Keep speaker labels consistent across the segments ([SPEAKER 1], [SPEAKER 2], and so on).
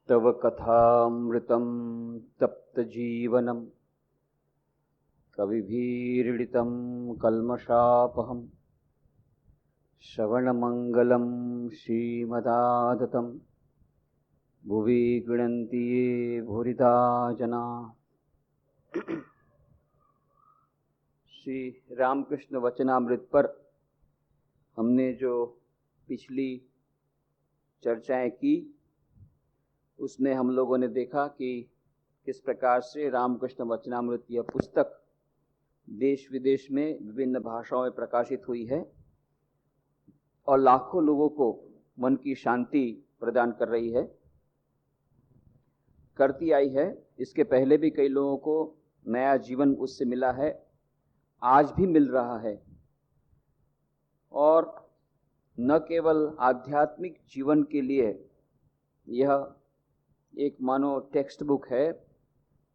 [SPEAKER 1] तव कथामृतं तप्तजीवनं कविभिरीडितं कल्मषापहं श्रवणमङ्गलं श्रीमदाततं भुवि गृह्णन्ति ये भूरिदा जना। श्री रामकृष्ण वचनामृत पर हमने जो पिछली चर्चाएं की उसमें हम लोगों ने देखा कि किस प्रकार से रामकृष्ण वचनामृत यह पुस्तक देश विदेश में विभिन्न भाषाओं में प्रकाशित हुई है और लाखों लोगों को मन की शांति प्रदान कर रही है, करती आई है। इसके पहले भी कई लोगों को नया जीवन उससे मिला है, आज भी मिल रहा है। और न केवल आध्यात्मिक जीवन के लिए यह एक मानो टेक्स्ट बुक है,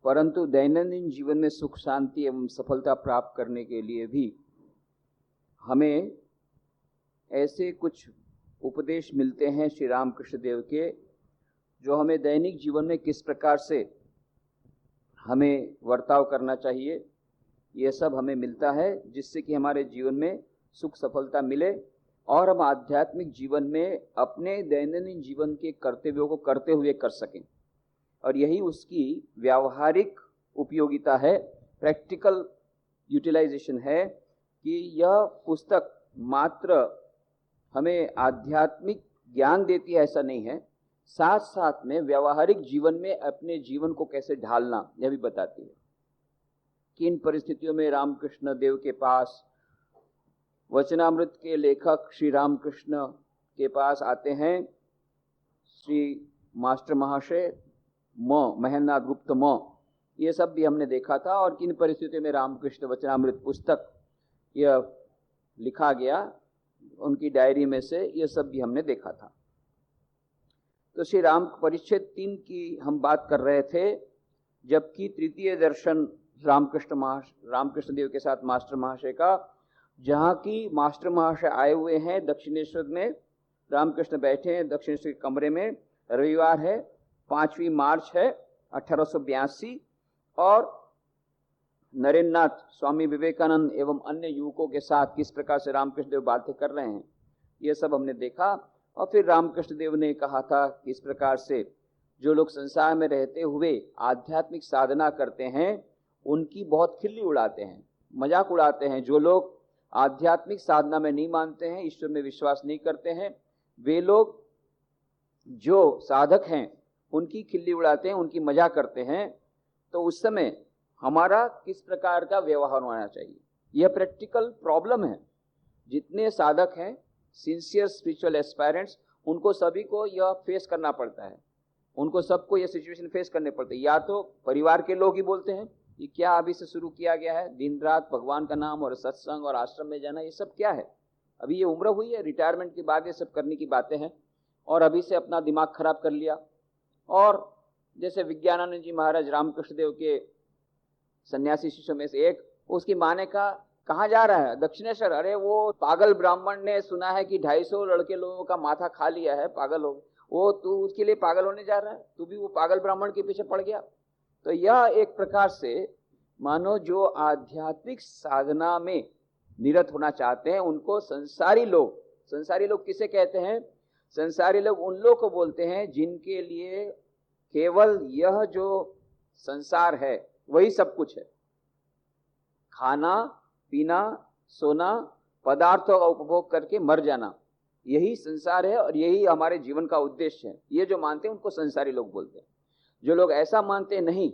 [SPEAKER 1] परंतु दैनंदिन जीवन में सुख शांति एवं सफलता प्राप्त करने के लिए भी हमें ऐसे कुछ उपदेश मिलते हैं श्री रामकृष्ण देव के, जो हमें दैनिक जीवन में किस प्रकार से हमें वर्ताव करना चाहिए, यह सब हमें मिलता है, जिससे कि हमारे जीवन में सुख सफलता मिले और हम आध्यात्मिक जीवन में अपने दैनंदिन जीवन के कर्तव्यों को करते हुए कर सकें। और यही उसकी व्यावहारिक उपयोगिता है, प्रैक्टिकल यूटिलाइजेशन है कि यह पुस्तक मात्र हमें आध्यात्मिक ज्ञान देती है ऐसा नहीं है, साथ साथ में व्यावहारिक जीवन में अपने जीवन को कैसे ढालना यह भी बताती है। किन परिस्थितियों में रामकृष्ण देव के पास वचनामृत के लेखक श्री रामकृष्ण के पास आते हैं, श्री मास्टर महाशय महेंद्रनाथ गुप्त ये सब भी हमने देखा था। और किन परिस्थितियों में रामकृष्ण वचनामृत पुस्तक यह लिखा गया, उनकी डायरी में से, यह सब भी हमने देखा था। तो श्री राम परिच्छेद 3 की हम बात कर रहे थे, जबकि तृतीय दर्शन रामकृष्ण देव के साथ मास्टर महाशय का, जहाँ की मास्टर महाशय आए हुए हैं दक्षिणेश्वर में, रामकृष्ण बैठे हैं दक्षिणेश्वर के कमरे में। रविवार है, 5वीं मार्च है 1882, और नरेंद्रनाथ स्वामी विवेकानंद एवं अन्य युवकों के साथ किस प्रकार से रामकृष्ण देव बातें कर रहे हैं, यह सब हमने देखा। और फिर रामकृष्ण देव ने कहा था किस प्रकार से जो लोग संसार में रहते हुए आध्यात्मिक साधना करते हैं उनकी बहुत खिल्ली उड़ाते हैं, मजाक उड़ाते हैं। जो लोग आध्यात्मिक साधना में नहीं मानते हैं, ईश्वर में विश्वास नहीं करते हैं, वे लोग जो साधक हैं उनकी खिल्ली उड़ाते हैं, उनकी मजाक करते हैं। तो उस समय हमारा किस प्रकार का व्यवहार होना चाहिए, यह प्रैक्टिकल प्रॉब्लम है। जितने साधक हैं, सिंसियर स्पिरिचुअल एस्पायरेंट्स, उनको सभी को यह फेस करना पड़ता है, उनको सबको यह सिचुएशन फेस करने पड़ते हैं। या तो परिवार के लोग ही बोलते हैं कि क्या अभी से शुरू किया गया है, दिन रात भगवान का नाम और सत्संग और आश्रम में जाना, ये सब क्या है, अभी ये उम्र हुई है, रिटायरमेंट के बाद ये सब करने की बातें हैं, और अभी से अपना दिमाग खराब कर लिया। और जैसे विज्ञानानंद जी महाराज रामकृष्ण देव के सन्यासी शिष्यों में से एक, उसकी माँ ने कहा कहाँ जा रहा है, दक्षिणेश्वर। अरे वो पागल ब्राह्मण ने सुना है कि 250 लड़के लोगों का माथा खा लिया है, पागल हो, वो तू उसके लिए पागल होने जा रहा है, तू भी वो पागल ब्राह्मण के पीछे पड़ गया। तो यह एक प्रकार से मानो जो आध्यात्मिक साधना में निरत होना चाहते हैं उनको संसारी लोग किसे कहते हैं, संसारी लोग उन लोग को बोलते हैं जिनके लिए केवल यह जो संसार है वही सब कुछ है। खाना पीना सोना, पदार्थों का उपभोग करके मर जाना, यही संसार है और यही हमारे जीवन का उद्देश्य है। ये जो मानते हैं उनको संसारी लोग बोलते हैं। जो लोग ऐसा मानते हैं नहीं,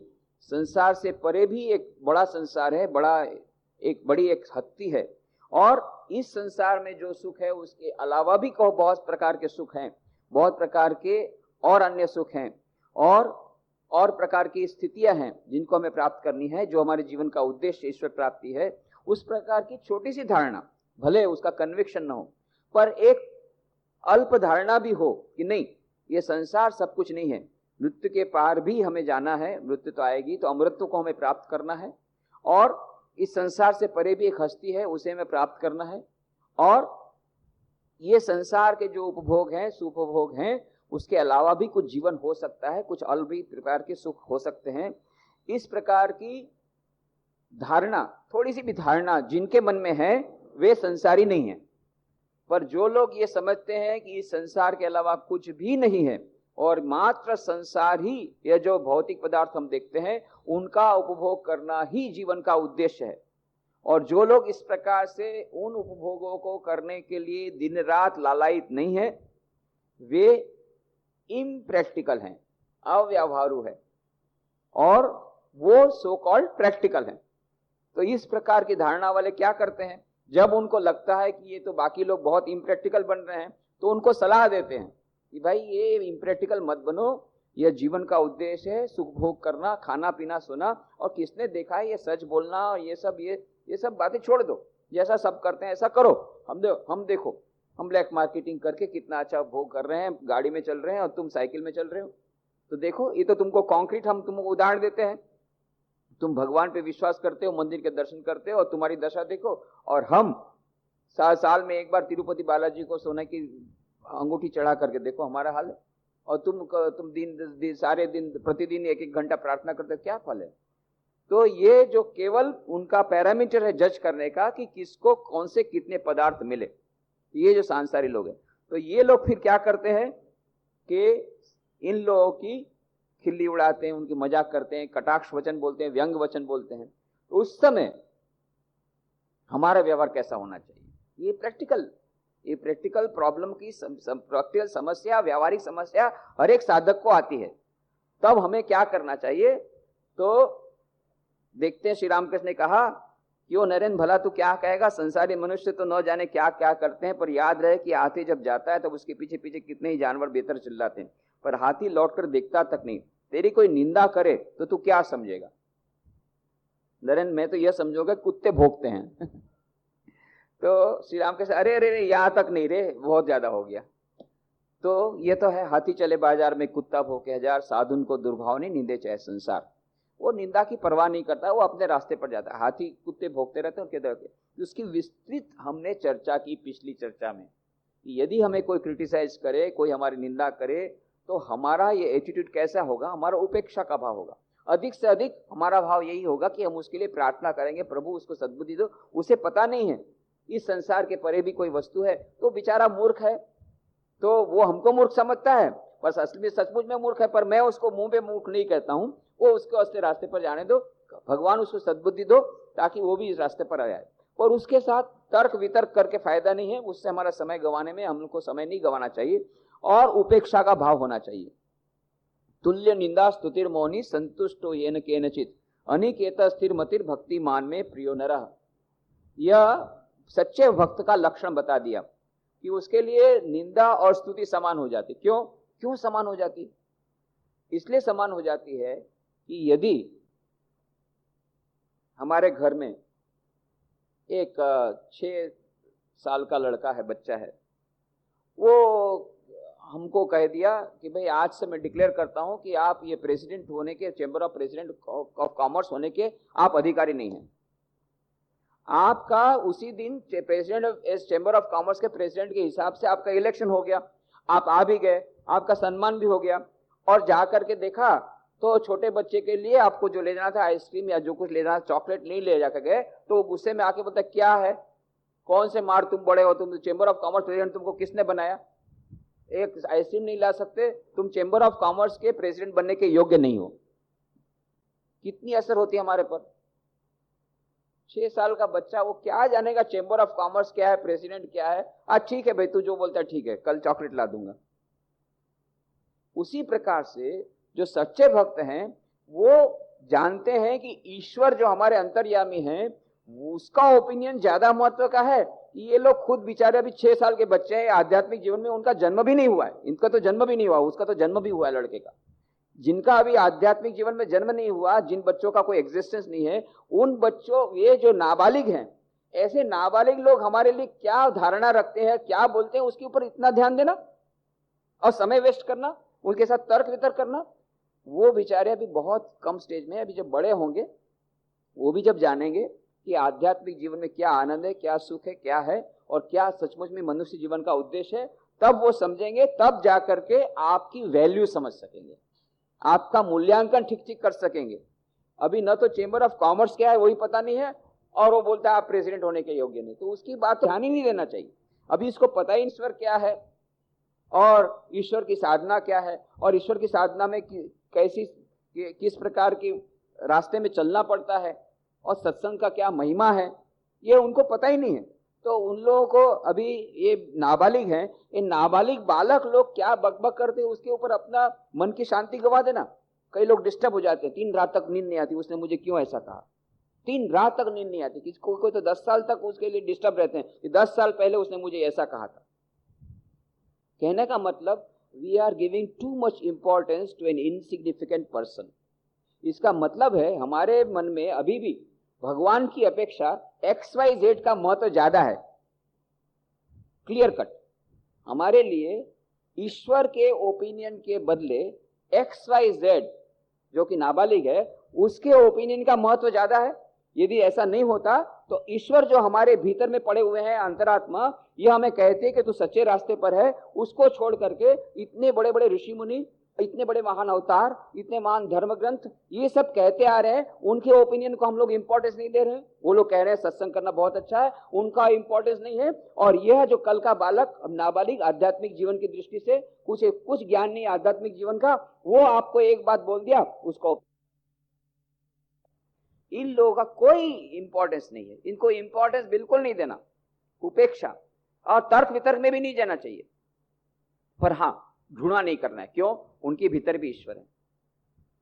[SPEAKER 1] संसार से परे भी एक बड़ा संसार है, बड़ी एक हस्ती है, और इस संसार में जो सुख है उसके अलावा भी कहो बहुत प्रकार के सुख हैं, बहुत प्रकार के और अन्य सुख हैं, और प्रकार की स्थितियां हैं जिनको हमें प्राप्त करनी है। जो हमारे जीवन का उद्देश्य ईश्वर प्राप्ति है, उस प्रकार की छोटी सी धारणा, भले उसका कन्विक्शन न हो, पर एक अल्प धारणा भी हो कि नहीं, ये संसार सब कुछ नहीं है, मृत्यु के पार भी हमें जाना है, मृत्यु तो आएगी, तो अमृत को हमें प्राप्त करना है, और इस संसार से परे भी एक हस्ती है, उसे हमें प्राप्त करना है। और ये संसार के जो उपभोग हैं, सुपभोग हैं, उसके अलावा भी कुछ जीवन हो सकता है, कुछ अलग भी प्रकार के सुख हो सकते हैं। इस प्रकार की धारणा, थोड़ी सी भी धारणा जिनके मन में है वे संसारी नहीं है। पर जो लोग ये समझते हैं कि इस संसार के अलावा कुछ भी नहीं है और मात्र संसार ही, ये जो भौतिक पदार्थ हम देखते हैं उनका उपभोग करना ही जीवन का उद्देश्य है, और जो लोग इस प्रकार से उन उपभोगों को करने के लिए दिन रात लालायित नहीं है, वे इम्प्रैक्टिकल हैं, अव्यवहारू है, और वो सो कॉल्ड प्रैक्टिकल हैं। तो इस प्रकार की धारणा वाले क्या करते हैं, जब उनको लगता है कि ये तो बाकी लोग बहुत इम्प्रैक्टिकल बन रहे हैं, तो उनको सलाह देते हैं कि भाई ये इम्प्रैक्टिकल मत बनो, यह जीवन का उद्देश्य है, सुख भोग करना, खाना पीना सोना, और किसने देखा है ये सच बोलना और ये सब बातें छोड़ दो, जैसा सब करते हैं ऐसा करो। हम देखो हम ब्लैक मार्केटिंग करके कितना अच्छा भोग कर रहे हैं, गाड़ी में चल रहे हैं और तुम साइकिल में चल रहे हो, तो देखो ये तो तुमको कॉन्क्रीट, हम तुमको उदाहरण देते हैं। तुम भगवान पे विश्वास करते हो, मंदिर के दर्शन करते हो, और तुम्हारी दशा देखो। और हम साल में एक बार तिरुपति बालाजी को सोने की अंगूठी चढ़ा करके देखो हमारा हाल है। और तुम दिन सारे दिन प्रतिदिन 1-1 घंटा प्रार्थना करते हो, क्या फल है? तो ये जो केवल उनका पैरामीटर है जज करने का कि किसको कौन से कितने पदार्थ मिले, ये जो सांसारी लोग हैं, तो ये लोग फिर क्या करते हैं कि इन लोगों की खिल्ली उड़ाते हैं, उनकी मजाक करते हैं, कटाक्ष वचन बोलते हैं, व्यंग वचन बोलते हैं। तो उस समय हमारा व्यवहार कैसा होना चाहिए? ये प्रैक्टिकल प्रॉब्लम की प्रैक्टिकल समस्या, व्यावहारिक समस्या हर एक साधक को आती है। तब हमें क्या करना चाहिए? तो देखते हैं, श्री रामकृष्ण ने कहा कि ओ नरेंद्र, भला तू क्या कहेगा, संसारी मनुष्य तो न जाने क्या क्या करते हैं, पर याद रहे कि हाथी जब जाता है तब उसके पीछे पीछे कितने ही जानवर बेहतर चिल्लाते हैं, पर हाथी लौटकर देखता तक नहीं। तेरी कोई निंदा करे तो तू क्या समझेगा? नरेंद्र, मैं तो यह समझूंगा कुत्ते भोंकते हैं। तो श्री राम कहते अरे अरे यहां तक नहीं रे, बहुत ज्यादा हो गया। तो ये तो है, हाथी चले बाजार में कुत्ता भोंके हजार, साधुन को दुर्भाव नहीं निंदे चाहे संसार। वो निंदा की परवाह नहीं करता, वो अपने रास्ते पर जाता है। हाथी कुत्ते भोंकते रहते हैं उनके। उसकी विस्तृत हमने चर्चा की पिछली चर्चा में। यदि हमें कोई क्रिटिसाइज करे, कोई हमारी निंदा करे, तो हमारा ये एटीट्यूड कैसा होगा? हमारा उपेक्षा का भाव होगा। अधिक से अधिक हमारा भाव यही होगा कि हम उसके लिए प्रार्थना करेंगे, प्रभु उसको सद्बुद्धि दो। उसे पता नहीं है इस संसार के परे भी कोई वस्तु है, तो बेचारा मूर्ख है, तो वो हमको मूर्ख समझता है, बस असली में सचमुच में मूर्ख है। पर मैं उसको मुंह पे मूर्ख नहीं कहता हूं, वो उसको अस्ते रास्ते पर जाने दो, भगवान उसको सद्बुद्धि दो ताकि वो भी इस रास्ते पर आ जाए। और उसके साथ तर्क वितर्क करके फायदा नहीं है, उससे हमारा समय गंवाने में हम लोग को समय नहीं गंवाना चाहिए, और उपेक्षा का भाव होना चाहिए। तुल्य निंदा स्तुतिर मौनी संतुष्टो येन केनचित अनिकेत स्थिर मतिर भक्ति मान में प्रियो नरः। यह सच्चे भक्त का लक्षण बता दिया कि उसके लिए निंदा और स्तुति समान हो जाती। क्यों समान हो जाती? इसलिए समान हो जाती है कि यदि हमारे घर में एक 6 साल का लड़का है, बच्चा है, वो हमको कह दिया कि भाई आज से मैं डिक्लेयर करता हूं कि आप ये प्रेसिडेंट होने के, chamber of president of commerce होने के आप अधिकारी नहीं हैं। आपका उसी दिन president of chamber of commerce के प्रेसिडेंट के हिसाब से आपका इलेक्शन हो गया, आप आ भी गए, आपका सम्मान भी हो गया। और जाकर के देखा तो छोटे बच्चे के लिए आपको जो ले जाना था आइसक्रीम या जो कुछ ले जाना, चॉकलेट नहीं ले जाकर गए, तो गुस्से में आके बोलता क्या है, कौन से मार तुम बड़े हो, तुम चैम्बर ऑफ कॉमर्स प्रेसिडेंट, तुमको किसने बनाया? एक आइसक्रीम नहीं ला सकते, तुम चैम्बर ऑफ कॉमर्स के प्रेसिडेंट बनने के योग्य नहीं हो। कितनी असर होती है हमारे पर? 6 साल का बच्चा, वो क्या जानेगा चैम्बर ऑफ कॉमर्स क्या है, प्रेसिडेंट क्या है? ठीक है भाई, तू जो बोलता है ठीक है, कल चॉकलेट ला दूंगा। उसी प्रकार से जो सच्चे भक्त हैं वो जानते हैं कि ईश्वर जो हमारे अंतर्यामी हैं, उसका ओपिनियन ज्यादा महत्व का है। ये लोग खुद बेचारे अभी 6 साल के बच्चे हैं, आध्यात्मिक जीवन में उनका जन्म भी नहीं हुआ है, इनका तो जन्म भी नहीं हुआ, उसका तो जन्म भी हुआ है लड़के का। जिनका अभी आध्यात्मिक जीवन में जन्म नहीं हुआ, जिन बच्चों का कोई एग्जिस्टेंस नहीं है, उन बच्चों, ये जो नाबालिग हैं, ऐसे नाबालिग लोग हमारे लिए क्या धारणा रखते हैं, क्या बोलते हैं, उसके ऊपर इतना ध्यान देना और समय वेस्ट करना, उनके साथ तर्क वितर्क करना। वो बेचारे अभी बहुत कम स्टेज में, अभी जब बड़े होंगे वो भी जब जानेंगे कि आध्यात्मिक जीवन में क्या आनंद है, क्या सुख है, क्या है, और क्या सचमुच में मनुष्य जीवन का उद्देश्य है, तब वो समझेंगे, तब जाकर के आपकी वैल्यू समझ सकेंगे, आपका मूल्यांकन ठीक ठीक कर सकेंगे। अभी न तो चेंबर ऑफ कॉमर्स क्या है वही पता नहीं है, और वो बोलता है आप प्रेसिडेंट होने के योग्य नहीं, तो उसकी बात ध्यान ही नहीं देना चाहिए। अभी इसको पता ही ईश्वर क्या है और ईश्वर की साधना क्या है, और ईश्वर की साधना में कैसी किस प्रकार की रास्ते में चलना पड़ता है, और सत्संग का क्या महिमा है, ये उनको पता ही नहीं है। तो उन लोगों को अभी ये नाबालिग हैं, ये नाबालिग बालक लोग क्या बकबक करते हैं उसके ऊपर अपना मन की शांति गवा देना। कई लोग डिस्टर्ब हो जाते हैं, 3 रात तक नींद नहीं आती, उसने मुझे क्यों ऐसा कहा, 3 रात तक नींद नहीं आती। किसको कोई तो 10 साल तक उसके लिए डिस्टर्ब रहते हैं कि 10 साल पहले उसने मुझे ऐसा कहा था। कहने का मतलब we are giving too much importance to an insignificant person. इसका मतलब है हमारे मन में अभी भी भगवान की अपेक्षा XYZ का महत्व ज्यादा है। क्लियर कट, हमारे लिए ईश्वर के ओपिनियन के बदले XYZ जो कि नाबालिग है उसके ओपिनियन का महत्व ज्यादा है। यदि ऐसा नहीं होता तो ईश्वर जो हमारे भीतर में पड़े हुए हैं, अंतरात्मा, यह हमें कहते हैं कि तू सच्चे रास्ते पर है, उसको छोड़ करके इतने बड़े बड़े ऋषि मुनि, इतने बड़े महान अवतार, इतने महान धर्म ग्रंथ, ये सब कहते आ रहे हैं, उनके ओपिनियन को हम लोग इंपॉर्टेंस नहीं दे रहे हैं। वो लोग कह रहे हैं सत्संग करना बहुत अच्छा है, उनका इंपॉर्टेंस नहीं है। और यह जो कल का बालक, नाबालिग, आध्यात्मिक जीवन की दृष्टि से कुछ ज्ञान नहीं आध्यात्मिक जीवन का, वो आपको एक बात बोल दिया, उसको इन लोगों का कोई इंपॉर्टेंस नहीं है, इनको इंपॉर्टेंस बिल्कुल नहीं देना, उपेक्षा, और तर्क वितर्क में भी नहीं जाना चाहिए। पर हाँ, ढूंढा नहीं करना है, क्यों? उनके भीतर भी ईश्वर है।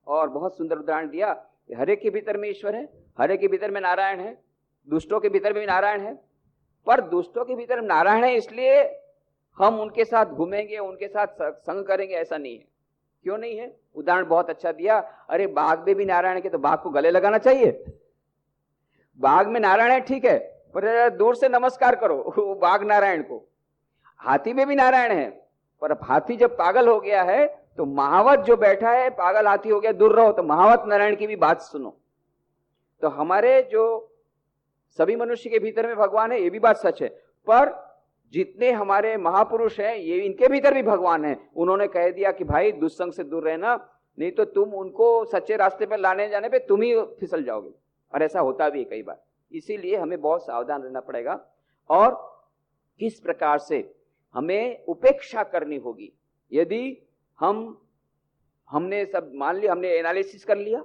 [SPEAKER 1] और बहुत सुंदर उदाहरण दिया, हर एक के भीतर में ईश्वर है, हर एक के भीतर में नारायण है, दुष्टों के भीतर भी नारायण है। पर दुष्टों के भीतर नारायण है इसलिए हम उनके साथ घूमेंगे, उनके साथ संग करेंगे, ऐसा नहीं है। क्यों नहीं है? उदाहरण बहुत अच्छा दिया, अरे बाघ में भी नारायण के तो बाघ को गले लगाना चाहिए। बाघ में नारायण है ठीक है, पर दूर से नमस्कार करो बाघ नारायण को। हाथी में भी नारायण है, पर हाथी जब पागल हो गया है तो महावत जो बैठा है पागल हाथी हो गया, दूर रहो। तो महावत नारायण की भी बात सुनो। तो हमारे जो सभी मनुष्य के भीतर में भगवान है, ये भी बात सच है, पर जितने हमारे महापुरुष हैं ये इनके भीतर भी भगवान है। उन्होंने कह दिया कि भाई दुष्संग से दूर रहना, नहीं तो तुम उनको सच्चे रास्ते पर लाने जाने पे तुम ही फिसल जाओगे। और ऐसा होता भी है कई बार। इसीलिए हमें बहुत सावधान रहना पड़ेगा। और किस प्रकार से हमें उपेक्षा करनी होगी। यदि हमने सब मान लिया, हमने एनालिसिस कर लिया,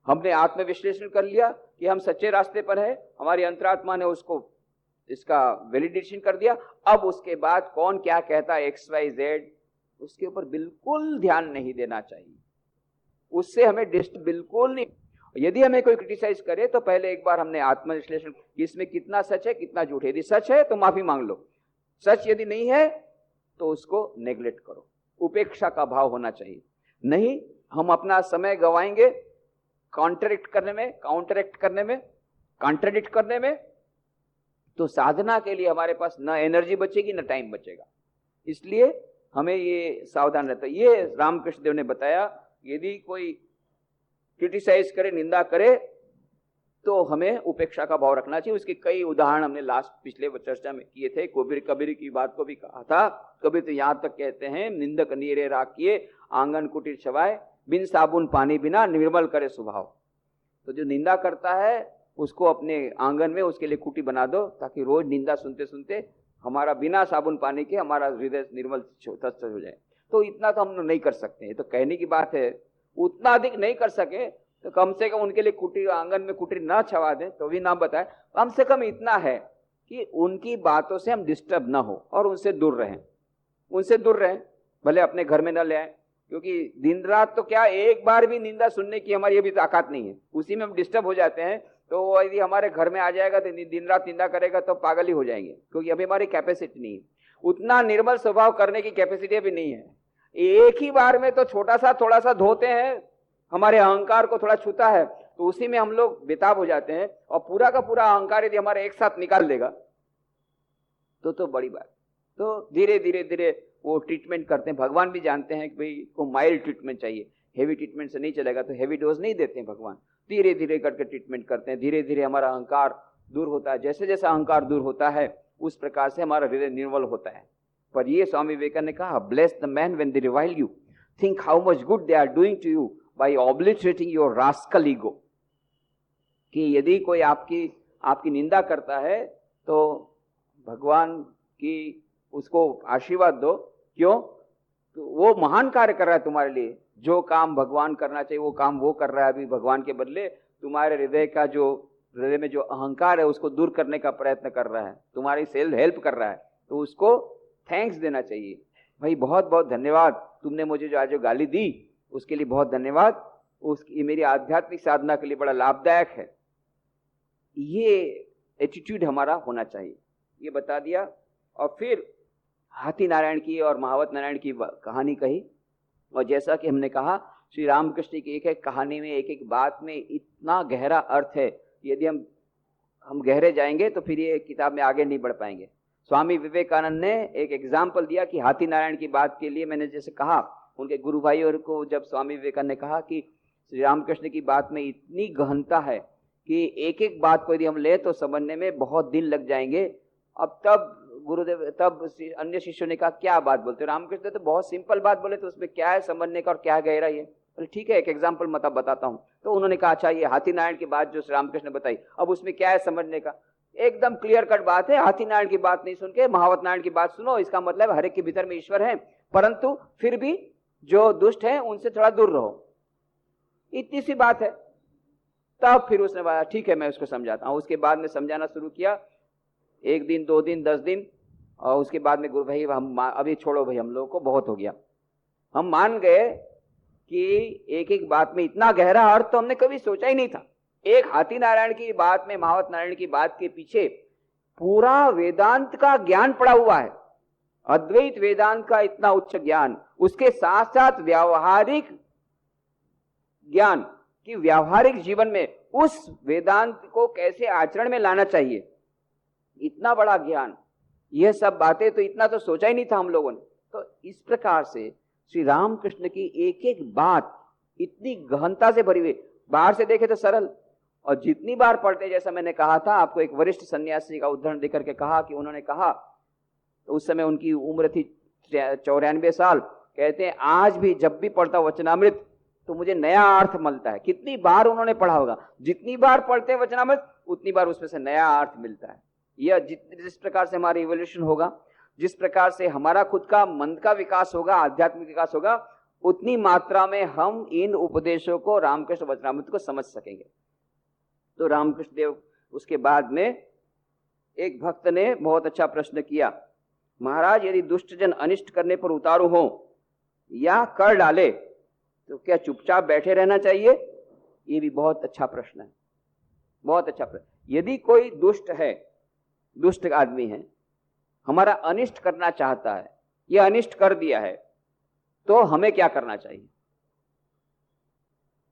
[SPEAKER 1] हमने आत्मविश्लेषण कर लिया कि हम सच्चे रास्ते पर है, हमारी अंतरात्मा ने उसको इसका वैलिडेशन कर दिया, अब उसके बाद कौन क्या कहता है XYZ, उसके ऊपर बिल्कुल ध्यान नहीं देना चाहिए। उससे हमें बिल्कुल नहीं। यदि हमें कोई क्रिटिसाइज करे तो पहले एक बार हमने आत्मविश्लेषण कि इसमें कितना सच है कितना झूठ है। यदि सच है तो माफी मांग लो, सच यदि नहीं है तो उसको नेग्लेक्ट करो। उपेक्षा का भाव होना चाहिए। नहीं हम अपना समय गवाएंगे कॉन्ट्रैक्ट करने में, तो साधना के लिए हमारे पास न एनर्जी बचेगी न टाइम बचेगा। इसलिए हमें ये सावधान रहता है। ये रामकृष्ण देव ने बताया, यदि कोई क्रिटिसाइज करे, निंदा करे, तो हमें उपेक्षा का भाव रखना चाहिए। उसके कई उदाहरण हमने पिछले चर्चा में किए थे। कबीर की बात को भी कहा था। कबीर तो यहां तक कहते हैं, निंदक नीरे राखिए आंगन कुटीर छवाए, बिन साबुन पानी बिना निर्मल करे स्वभाव। तो जो निंदा करता है उसको अपने आंगन में उसके लिए कुटी बना दो, ताकि रोज निंदा सुनते सुनते हमारा बिना साबुन पानी के हमारा हृदय निर्मल हो जाए। तो इतना तो हम नहीं कर सकते, ये तो कहने की बात है। उतना अधिक नहीं कर सके तो कम से कम उनके लिए कुटी, आंगन में कुटी ना छवा दें तो भी ना बताए। कम से कम इतना है कि उनकी बातों से हम डिस्टर्ब ना हो और उनसे दूर रहें। भले अपने घर में न ले आए, क्योंकि दिन रात तो क्या एक बार भी निंदा सुनने की हमारी अभी ताकत नहीं है, उसी में हम डिस्टर्ब हो जाते हैं। तो यदि हमारे घर में आ जाएगा तो दिन रात निंदा करेगा तो पागल ही हो जाएंगे, क्योंकि अभी हमारी कैपेसिटी नहीं है, उतना निर्मल स्वभाव करने की कैपेसिटी अभी नहीं है। एक ही बार में तो थोड़ा सा धोते हैं, हमारे अहंकार को थोड़ा छूता है तो उसी में हम लोग बेताब हो जाते हैं। और पूरा का पूरा अहंकार यदि हमारे एक साथ निकाल देगा तो बड़ी बात। तो धीरे धीरे वो ट्रीटमेंट करते हैं। भगवान भी जानते हैं कि भाई को माइल्ड ट्रीटमेंट चाहिए, हेवी ट्रीटमेंट से नहीं चलेगा, तो हेवी डोज नहीं देते हैं भगवान। धीरे धीरे करके ट्रीटमेंट करते हैं। धीरे धीरे हमारा अहंकार दूर होता है। जैसे जैसा अहंकार दूर होता है उस प्रकार से हमारा हृदय निर्मल होता है। पर ये स्वामी विवेकानंद ने कहा, bless the man when they revile you, think how much good they are doing to you by obliterating your rascal ego. कि यदि कोई आपकी निंदा करता है तो भगवान की उसको आशीर्वाद दो। क्यों? तो वो महान कार्य कर रहा है तुम्हारे लिए। जो काम भगवान करना चाहिए वो काम वो कर रहा है अभी भगवान के बदले। तुम्हारे हृदय में जो अहंकार है उसको दूर करने का प्रयत्न कर रहा है, तुम्हारी सेल्फ हेल्प कर रहा है, तो उसको थैंक्स देना चाहिए। भाई बहुत बहुत धन्यवाद, तुमने मुझे जो आज गाली दी उसके लिए बहुत धन्यवाद, ये मेरी आध्यात्मिक साधना के लिए बड़ा लाभदायक है। ये एटीट्यूड हमारा होना चाहिए। ये बता दिया। और फिर हाथी नारायण की और महावत नारायण की कहानी कही। और जैसा कि हमने कहा, श्री रामकृष्ण की एक एक कहानी में, एक एक बात में इतना गहरा अर्थ है। यदि हम गहरे जाएंगे तो फिर ये किताब में आगे नहीं बढ़ पाएंगे। स्वामी विवेकानंद ने एक एग्जाम्पल दिया कि हाथी नारायण की बात के लिए मैंने जैसे कहा, उनके गुरु भाइयों को जब स्वामी विवेकानंद ने कहा कि श्री रामकृष्ण की बात में इतनी गहनता है कि एक एक बात को यदि हम ले तो समझने में बहुत दिन लग जाएंगे। अब तब अन्य शिष्यों ने कहा, क्या बात बोलते हो? रामकृष्ण तो बहुत सिंपल बात बोले, तो उसमें क्या है समझने का और क्या गहराई है? बोले ठीक है, एक एग्जाम्पल मैं बताता हूँ। तो उन्होंने कहा, अच्छा ये हाथी नारायण की बात जो श्री रामकृष्ण ने बताई, अब उसमें क्या है समझने का? एकदम क्लियर कट बात है। हाथी नारायण की बात नहीं सुन के महावत नारायण की बात सुनो। इसका मतलब हर एक के भीतर में ईश्वर है, परंतु फिर भी जो दुष्ट है उनसे थोड़ा दूर रहो, इतनी सी बात है। तब फिर उसने बोला ठीक है मैं उसको समझाता हूँ। उसके बाद में समझाना शुरू किया, 1 दिन 2 दिन 10 दिन, और उसके बाद में गुरु भाई हम अभी छोड़ो भाई, हम लोगों को बहुत हो गया। हम मान गए कि एक एक बात में इतना गहरा अर्थ तो हमने कभी सोचा ही नहीं था। एक हाथी नारायण की बात में, महावत नारायण की बात के पीछे पूरा वेदांत का ज्ञान पड़ा हुआ है, अद्वैत वेदांत का इतना उच्च ज्ञान, उसके साथ साथ व्यावहारिक ज्ञान कि व्यावहारिक जीवन में उस वेदांत को कैसे आचरण में लाना चाहिए, इतना बड़ा ज्ञान। यह सब बातें तो इतना तो सोचा ही नहीं था हम लोगों ने। तो इस प्रकार से श्री रामकृष्ण की एक एक बात इतनी गहनता से भरी हुई, बाहर से देखे तो सरल, और जितनी बार पढ़ते, जैसा मैंने कहा था आपको, एक वरिष्ठ सन्यासी का उदाहरण देकर के कहा कि उन्होंने कहा, तो उस समय उनकी उम्र थी 94 साल, कहते हैं आज भी जब भी पढ़ता वचनामृत तो मुझे नया अर्थ मिलता है। कितनी बार उन्होंने पढ़ा होगा, जितनी बार पढ़ते हैं वचनामृत उतनी बार उसमें से नया अर्थ मिलता है। यह जिस प्रकार से हमारा इवोल्यूशन होगा, जिस प्रकार से हमारा खुद का मन का विकास होगा, आध्यात्मिक विकास होगा, उतनी मात्रा में हम इन उपदेशों को, रामकृष्ण वचनामृत को समझ सकेंगे। तो रामकृष्ण देव, उसके बाद में एक भक्त ने बहुत अच्छा प्रश्न किया, महाराज यदि दुष्टजन अनिष्ट करने पर उतारू हो या कर डाले तो क्या चुपचाप बैठे रहना चाहिए? ये भी बहुत अच्छा प्रश्न है, बहुत अच्छा प्रश्न। यदि कोई दुष्ट है, दुष्ट आदमी है, हमारा अनिष्ट करना चाहता है, ये अनिष्ट कर दिया है, तो हमें क्या करना चाहिए?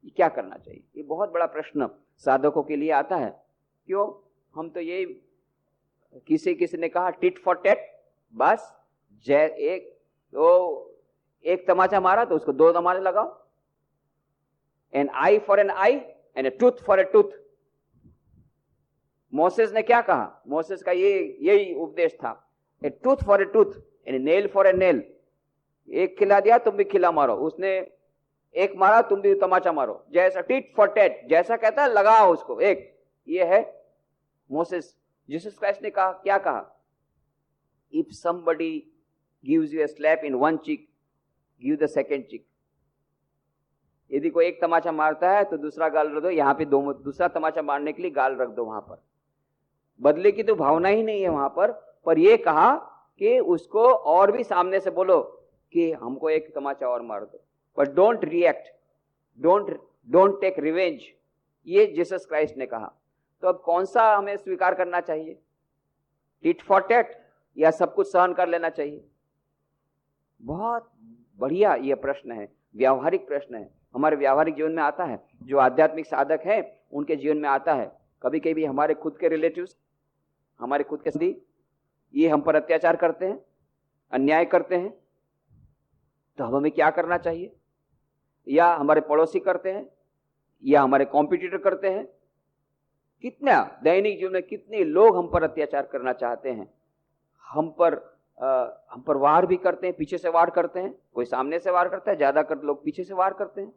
[SPEAKER 1] क्या करना चाहिए? ये बहुत बड़ा प्रश्न साधकों के लिए आता है। क्यों? हम तो ये, किसी ने कहा टिट फॉर टेट, बस एक तमाचा मारा तो उसको 2 तमाचे लगाओ। An eye for an eye and a tooth for a tooth. Moses ने क्या कहा? मोसेस का यही उपदेश था, a tooth for a tooth and a nail for a nail. एक खिला दिया तुम भी खिला मारो, उसने एक मारा तुम भी तमाचा मारो, जैसा टिट फॉर टेट, जैसा कहता है लगाओ उसको एक। ये है मोसेस। जीसस क्राइस्ट ने कहा, क्या कहा? If somebody gives you a slap in one cheek, give the second cheek। यदि कोई एक तमाचा मारता है तो दूसरा गाल रख दो, यहाँ पे दूसरा तमाचा मारने के लिए गाल रख दो। वहां पर बदले की तो भावना ही नहीं है वहां पर यह कहा कि उसको और भी सामने से बोलो कि हमको एक तमाचा और मार दो, पर don't react, don't take revenge. ये जीसस क्राइस्ट ने कहा। तो अब कौन सा हमें स्वीकार करना चाहिए, टिट फॉर टेट या सब कुछ सहन कर लेना चाहिए? बहुत बढ़िया यह प्रश्न है, व्यावहारिक प्रश्न है, हमारे व्यावहारिक जीवन में आता है। जो आध्यात्मिक साधक है उनके जीवन में आता है। कभी कभी हमारे खुद के रिलेटिव्स, हमारे खुद के संबंधी ये हम पर अत्याचार करते हैं, अन्याय करते हैं, तो हमें क्या करना चाहिए? या हमारे पड़ोसी करते हैं, या हमारे कॉम्पिटिटर करते हैं। कितना दैनिक जीवन में कितने लोग हम पर अत्याचार करना चाहते हैं, हम पर हम पर वार भी करते हैं, पीछे से वार करते हैं, कोई सामने से वार करता है, ज्यादातर लोग पीछे से वार करते हैं।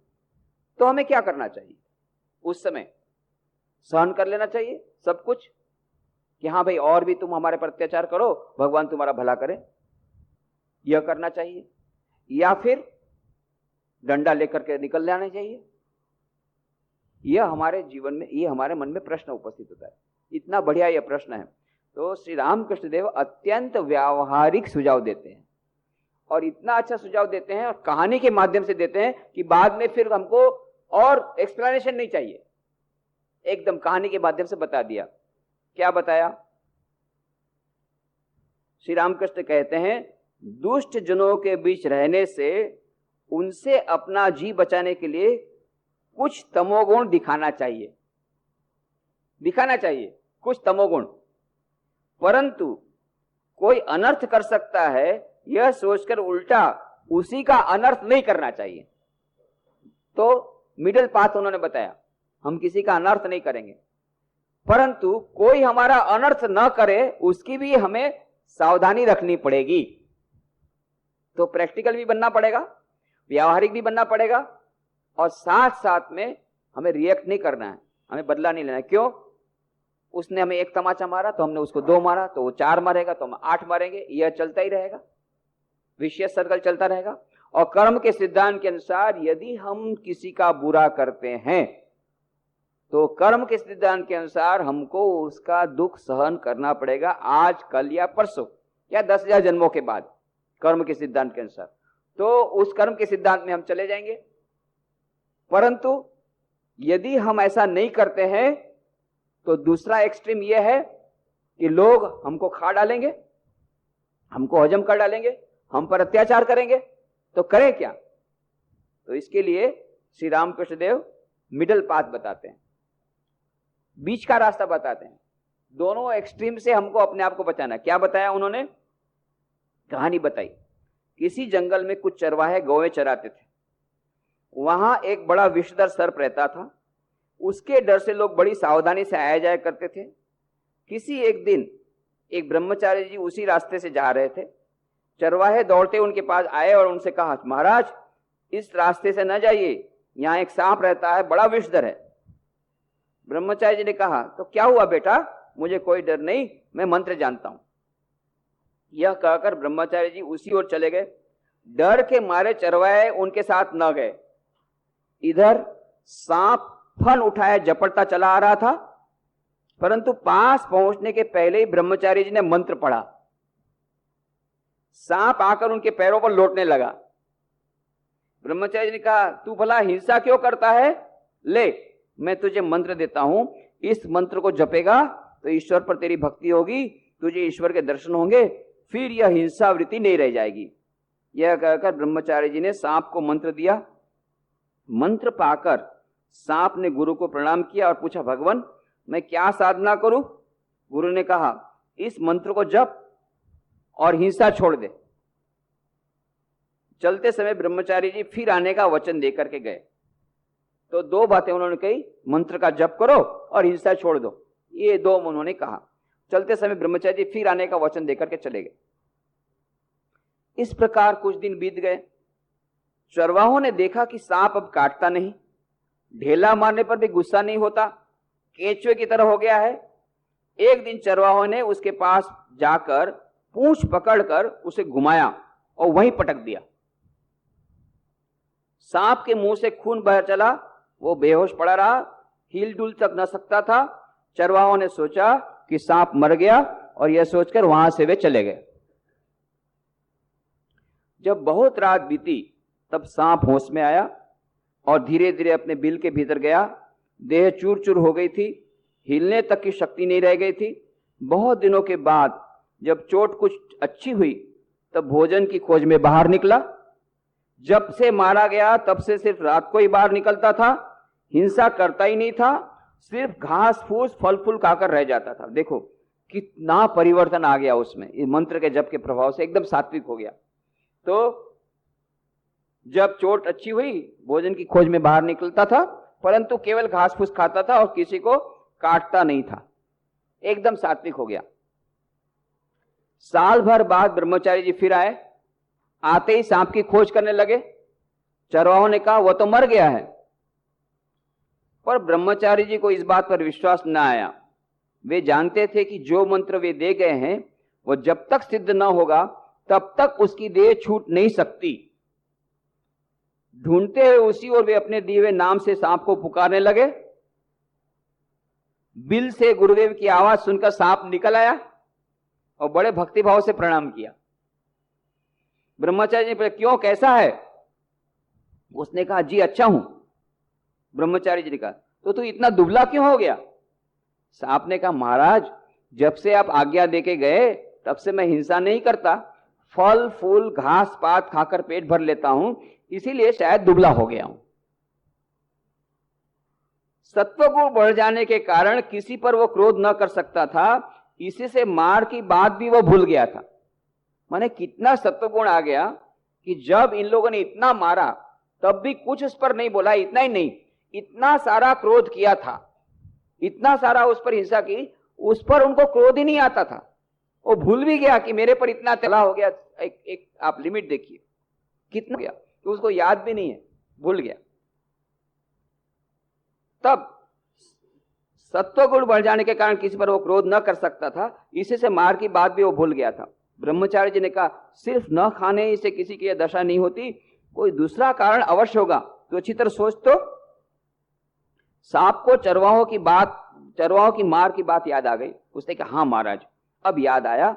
[SPEAKER 1] तो हमें क्या करना चाहिए? उस समय सहन कर लेना चाहिए सब कुछ कि हाँ भाई और भी तुम हमारे पर अत्याचार करो, भगवान तुम्हारा भला करे, यह करना चाहिए, या फिर डंडा लेकर के निकल जाना चाहिए? यह हमारे जीवन में, ये हमारे मन में प्रश्न उपस्थित होता है। इतना बढ़िया यह प्रश्न है। तो श्री रामकृष्ण देव अत्यंत व्यावहारिक सुझाव देते हैं और इतना अच्छा सुझाव देते हैं और कहानी के माध्यम से देते हैं कि बाद में फिर हमको और एक्सप्लेनेशन नहीं चाहिए, एकदम कहानी के माध्यम से बता दिया। क्या बताया? श्री रामकृष्ण कहते हैं दुष्ट जनों के बीच रहने से उनसे अपना जी बचाने के लिए कुछ तमोगुण दिखाना चाहिए कुछ तमोगुण, परंतु कोई अनर्थ कर सकता है यह सोचकर उल्टा उसी का अनर्थ नहीं करना चाहिए। तो मिडिल पाथ उन्होंने बताया, हम किसी का अनर्थ नहीं करेंगे, परंतु कोई हमारा अनर्थ न करे उसकी भी हमें सावधानी रखनी पड़ेगी। तो प्रैक्टिकल भी बनना पड़ेगा, व्यावहारिक भी बनना पड़ेगा, और साथ साथ में हमें रिएक्ट नहीं करना है, हमें बदला नहीं लेना है। क्यों? उसने हमें एक तमाचा मारा तो हमने उसको 2 मारा, तो वो 4 मारेगा तो हम 8 मारेंगे, यह चलता ही रहेगा, विशेष सर्कल चलता रहेगा। और कर्म के सिद्धांत के अनुसार यदि हम किसी का बुरा करते हैं तो कर्म के सिद्धांत के अनुसार हमको उसका दुख सहन करना पड़ेगा, आज कल या परसों या 10,000 जन्मों के बाद, कर्म के सिद्धांत के अनुसार। तो उस कर्म के सिद्धांत में हम चले जाएंगे। परंतु यदि हम ऐसा नहीं करते हैं तो दूसरा एक्सट्रीम यह है कि लोग हमको खा डालेंगे, हमको हजम कर डालेंगे, हम पर अत्याचार करेंगे। तो करें क्या? तो इसके लिए श्री रामकृष्ण देव मिडिल पाथ बताते हैं, बीच का रास्ता बताते हैं। दोनों एक्सट्रीम से हमको अपने आप को बचाना। क्या बताया उन्होंने? कहानी बताई। किसी जंगल में कुछ चरवाहे गौएं चराते थे। वहां एक बड़ा विषधर सर्प रहता था, उसके डर से लोग बड़ी सावधानी से आया जाया करते थे। किसी एक दिन एक ब्रह्मचारी जी उसी रास्ते से जा रहे थे। चरवाहे दौड़ते उनके पास आए और उनसे कहा, महाराज इस रास्ते से न जाइए, यहाँ एक सांप रहता है, बड़ा विषधर है। ब्रह्मचारी जी ने कहा, तो क्या हुआ बेटा? मुझे कोई डर नहीं, मैं मंत्र जानता हूं। यह कहकर ब्रह्मचारी जी उसी ओर चले गए। डर के मारे चरवाहे उनके साथ न गए। इधर सांप फन उठाए झपटता चला आ रहा था, परंतु पास पहुंचने के पहले ही ब्रह्मचारी जी ने मंत्र पढ़ा। सांप आकर उनके पैरों पर लौटने लगा। ब्रह्मचारी जी ने कहा, तू भला हिंसा क्यों करता है? ले, मैं तुझे मंत्र देता हूं, इस मंत्र को जपेगा तो ईश्वर पर तेरी भक्ति होगी, तुझे ईश्वर के दर्शन होंगे, फिर यह हिंसा वृत्ति नहीं रह जाएगी। यह कहकर ब्रह्मचारी जी ने सांप को मंत्र दिया। मंत्र पाकर सांप ने गुरु को प्रणाम किया और पूछा, भगवान मैं क्या साधना करूं? गुरु ने कहा, इस मंत्र को जप और हिंसा छोड़ दे। चलते समय ब्रह्मचारी जी फिर आने का वचन देकर के गए। तो 2 बातें उन्होंने कही, मंत्र का जप करो और हिंसा छोड़ दो, ये 2 उन्होंने कहा। चलते समय ब्रह्मचारी जी फिर आने का वचन देकर के चले गए। इस प्रकार कुछ दिन बीत गए। चरवाहों ने देखा कि सांप अब काटता नहीं, ढेला मारने पर भी गुस्सा नहीं होता, केंचुए की तरह हो गया है। एक दिन चरवाहों ने उसके पास जाकर पूंछ पकड़कर उसे घुमाया और वहीं पटक दिया। सांप के मुंह से खून बह चला, वो बेहोश पड़ा रहा, हिल डुल तक न सकता था। चरवाहों ने सोचा कि सांप मर गया और यह सोचकर वहां से वे चले गए। जब बहुत रात बीती तब सांप होश में आया और धीरे धीरे अपने बिल के भीतर गया। देह चूर चूर हो गई थी, हिलने तक की शक्ति नहीं रह गई थी। बहुत दिनों के बाद जब चोट कुछ अच्छी हुई तब भोजन की खोज में बाहर निकला। जब से मारा गया तब से सिर्फ रात को ही बाहर निकलता था, हिंसा करता ही नहीं था, सिर्फ घास फूस फल फूल खाकर रह जाता था। देखो कितना परिवर्तन आ गया उसमें, इस मंत्र के जप के प्रभाव से एकदम सात्विक हो गया। तो जब चोट अच्छी हुई भोजन की खोज में बाहर निकलता था, परंतु केवल घास फूस खाता था और किसी को काटता नहीं था, एकदम सात्विक हो गया। साल भर बाद ब्रह्मचारी जी फिर आए। आते ही सांप की खोज करने लगे। चरवाहों ने कहा वो तो मर गया है, पर ब्रह्मचारी जी को इस बात पर विश्वास न आया। वे जानते थे कि जो मंत्र वे दे गए हैं वो जब तक सिद्ध न होगा तब तक उसकी देह छूट नहीं सकती। ढूंढते हुए उसी और वे अपने दिए हुए नाम से सांप को पुकारने लगे। बिल से गुरुदेव की आवाज सुनकर सांप निकल आया और बड़े भक्तिभाव से प्रणाम किया। ब्रह्मचारी जी ने पूछा, क्यों, कैसा है? उसने कहा, जी अच्छा हूं। ब्रह्मचारी जी ने कहा, तो तू इतना दुबला क्यों हो गया? सांप ने कहा, महाराज जब से आप आज्ञा देके गए तब से मैं हिंसा नहीं करता, फल फूल घास पात खाकर पेट भर लेता हूं, इसीलिए शायद दुबला हो गया हूं। सत्वगुण बढ़ जाने के कारण किसी पर वो क्रोध न कर सकता था, इसी से मार की बात भी वो भूल गया था। माने कितना सत्वगुण आ गया कि जब इन लोगों ने इतना मारा तब भी कुछ उस पर नहीं बोला। इतना ही नहीं, इतना सारा क्रोध किया था, इतना सारा उस पर हिंसा की, उस पर उनको क्रोध ही नहीं आता था। वो भूल भी गया कि मेरे पर इतना तला हो गया। एक आप लिमिट देखिए कितना गया, तो उसको याद भी नहीं है, भूल गया। तब सत्वगुण बढ़ जाने के कारण किसी पर वो क्रोध न कर सकता था, इसी से मार की बात भी वो भूल गया था। ब्रह्मचारी जी ने कहा, सिर्फ न खाने से किसी की यह दशा नहीं होती, कोई दूसरा कारण अवश्य होगा, तो अच्छी तरह सोच। तो सांप को चरवाहों की मार की बात याद आ गई। उसने कहा, हाँ महाराज अब याद आया,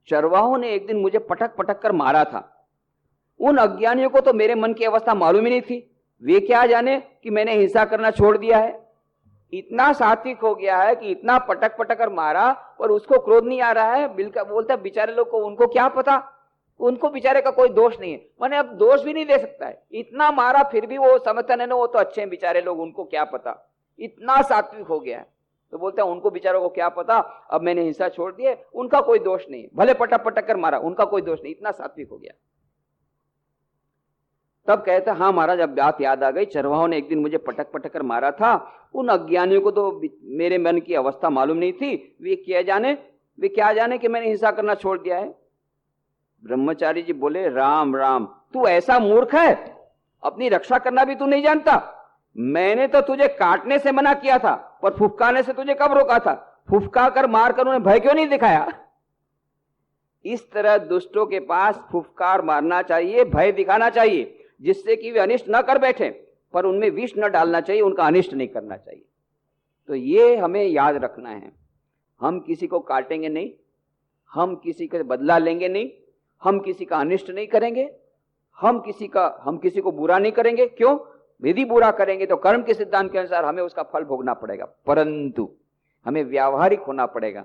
[SPEAKER 1] चरवाहों ने एक दिन मुझे पटक पटक कर मारा था। उन अज्ञानियों को तो मेरे मन की अवस्था मालूम ही नहीं थी, वे क्या जाने कि मैंने हिंसा करना छोड़ दिया है। इतना सात्विक हो गया है कि इतना पटक पटक कर मारा पर उसको क्रोध नहीं आ रहा है। बिल्कुल बोलता है बेचारे लोग को, उनको क्या पता, उनको बेचारे का कोई दोष नहीं है। मैंने अब दोष भी नहीं दे सकता है, इतना मारा फिर भी वो समझता नहीं, वो तो अच्छे हैं बेचारे लोग, उनको क्या पता। इतना सात्विक हो गया है तो बोलता है उनको बेचारों को क्या पता, अब मैंने हिंसा छोड़ दी है, उनका कोई दोष नहीं, भले पटक पटक कर मारा, उनका कोई दोष नहीं, इतना सात्विक हो गया। तब कहते, हाँ महाराज अब बात याद आ गई, चरवाहों ने एक दिन मुझे पटक पटक कर मारा था। उन अज्ञानियों को तो मेरे मन की अवस्था मालूम नहीं थी, वे क्या जाने कि मैंने हिंसा करना छोड़ दिया है। ब्रह्मचारी जी बोले, राम राम, तू ऐसा मूर्ख है, अपनी रक्षा करना भी तू नहीं जानता। मैंने तो तुझे काटने से मना किया था, पर फुफकारने से तुझे कब रोका था? फुफकार कर मार कर उन्हें भय क्यों नहीं दिखाया? इस तरह दुष्टों के पास फुफकार मारना चाहिए, भय दिखाना चाहिए, जिससे कि वे अनिष्ट न कर बैठे, पर उनमें विष न डालना चाहिए, उनका अनिष्ट नहीं करना चाहिए। तो ये हमें याद रखना है। हम किसी को काटेंगे नहीं, हम किसी का बदला लेंगे नहीं, हम किसी का अनिष्ट नहीं करेंगे, हम किसी को बुरा नहीं करेंगे। क्यों? यदि बुरा करेंगे तो कर्म के सिद्धांत के अनुसार हमें उसका फल भोगना पड़ेगा, परंतु हमें व्यावहारिक होना पड़ेगा।